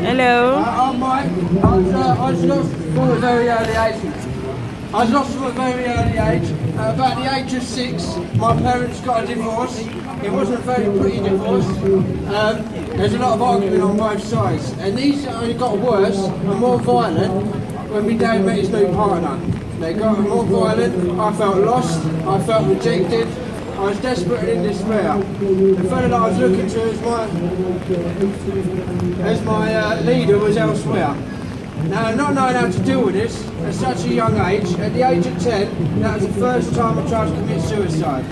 Hello. I'm Mike. I was lost from a very early age. I was lost from a very early age. About the age of 6, my parents got a divorce. It wasn't a very pretty divorce. There's a lot of arguing on both sides. And these only got worse and more violent when my dad met his new partner. They got more violent. I felt lost. I felt rejected. I was desperate and in despair. The fellow that I was looking to as my leader was elsewhere. Now, not knowing how to deal with this at such a young age, at the age of 10, that was the first time I tried to commit suicide.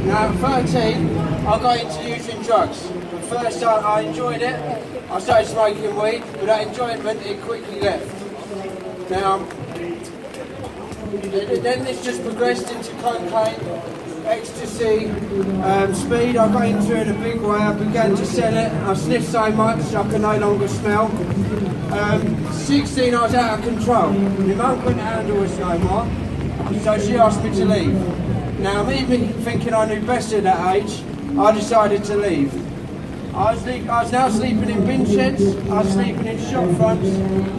Now, at 13, I got into using drugs. The first time I enjoyed it, I started smoking weed, but that enjoyment, it quickly left. Now, then this just progressed into cocaine, ecstasy, speed. I got into it in a big way. I began to sell it. I sniffed so much I could no longer smell. 16, I was out of control. My mum couldn't handle us no more, so she asked me to leave. Now, me thinking I knew best at that age, I decided to leave. I was now sleeping in bin sheds, I was sleeping in shop fronts,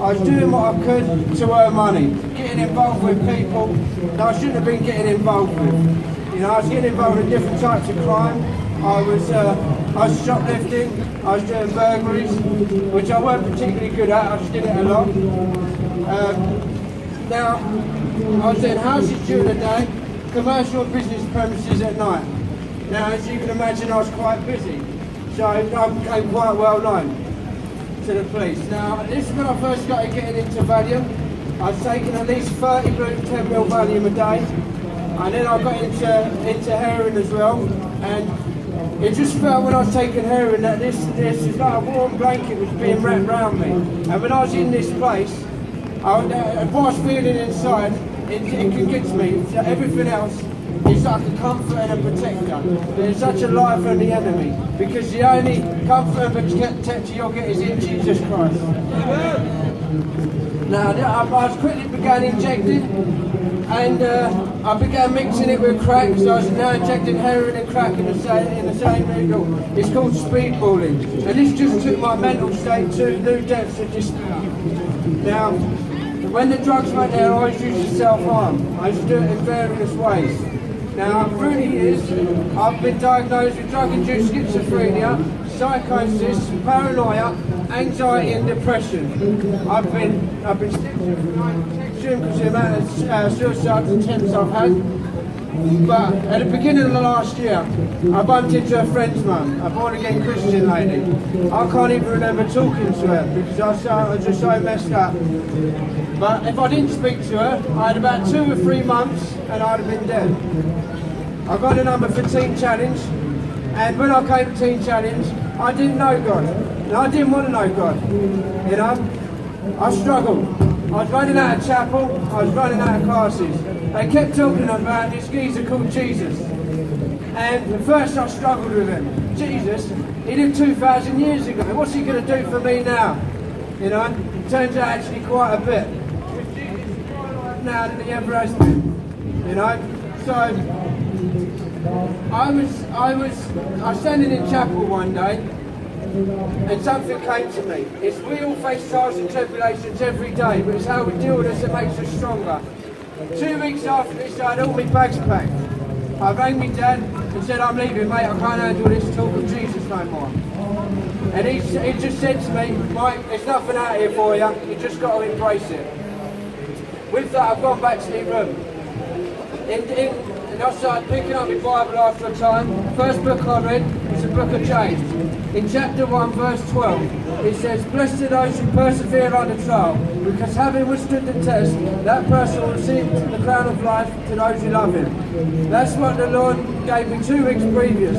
I was doing what I could to earn money, getting involved with people that I shouldn't have been getting involved with. You know, I was getting involved in different types of crime. I was shoplifting, I was doing burglaries, which I weren't particularly good at, I just did it a lot. Now, I was doing houses during the day, commercial and business premises at night. Now, as you can imagine, I was quite busy, so I became quite well known to the police. Now, this is when I first started getting into Valium. I was taking at least 30 blue 10 mil Valium a day. And then I got into heroin as well, and it just felt when I was taking heroin that this is like a warm blanket was being wrapped around me. And when I was in this place, what I was feeling inside, it can get to me. Everything else is like a comfort and a protector. It's such a lie from the enemy, because the only comfort and protector you'll get is in Jesus Christ. Now, I quickly began injecting, and I began mixing it with crack, so I was now injecting heroin and crack in the same needle. It's called speedballing, and this just took my mental state to new depths of despair. Now, when the drugs went there, I always used to self-harm. I used to do it in various ways. Now, through the years, I've been diagnosed with drug-induced schizophrenia, psychosis, paranoia, anxiety and depression. I've been stick to protection because the amount of suicide attempts I've had. But at the beginning of the last year, I bumped into a friend's mum, a born-again Christian lady. I can't even remember talking to her because I was just so messed up. But if I didn't speak to her, I had about 2 or 3 months and I'd have been dead. I got a number for Teen Challenge, and when I came to Teen Challenge, I didn't know God. And I didn't want to know God. You know, I struggled. I was running out of chapel, I was running out of classes. They kept talking about this geezer called Jesus. And at first I struggled with him. Jesus, he lived 2,000 years ago. What's he going to do for me now? You know, turns out actually quite a bit. With Jesus more now than he ever has been. You know, so I was standing in chapel one day, and something came to me. We all face trials and tribulations every day, but it's how we deal with it that makes us stronger. 2 weeks after this, I had all my bags packed. I rang my dad and said, I'm leaving, mate, I can't handle this talk of Jesus no more. And he just said to me, Mike, there's nothing out here for you, you just got to embrace it. With that, I've gone back to my room. And I started picking up my Bible after a time. First book I read was the book of James. In chapter 1, verse 12, it says, Blessed are those who persevere under trial, because having withstood the test, that person will receive the crown of life to those who love him. That's what the Lord gave me 2 weeks previous.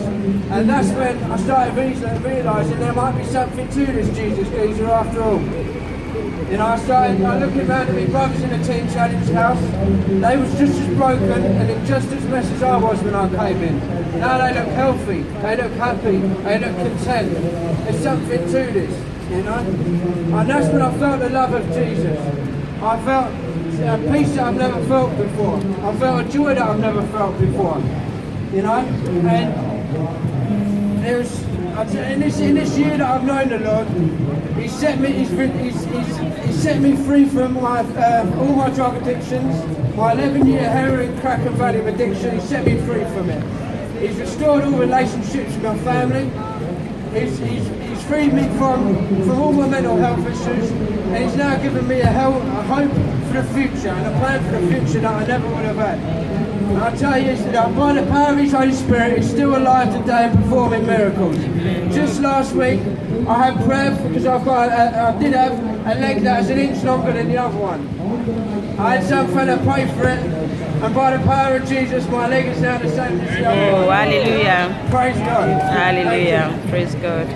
And that's when I started realising there might be something to this Jesus geezer after all. You know, I started looking around at my brothers in the Teen Challenge house. They was just as broken and in just as mess as I was when I came in. Now they look healthy, they look happy, they look content. There's something to this, you know. And that's when I felt the love of Jesus. I felt a peace that I've never felt before. I felt a joy that I've never felt before, you know. And in this year that I've known the Lord, He's set me free from my all my drug addictions, my 11-year heroin, crack and Valium addiction. He set me free from it. He's restored all relationships with my family. He's freed me from all my mental health issues, and He's now given me a hope for the future and a plan for the future that I never would have had. And I tell you that by the power of His Holy Spirit, He's still alive today and performing miracles. Just last week, I had prayer because I did have a leg that was an inch longer than the other one. I had some fella pray for it, and by the power of Jesus, my leg is now the same as the other one. Hallelujah. Praise God. Hallelujah. Praise God.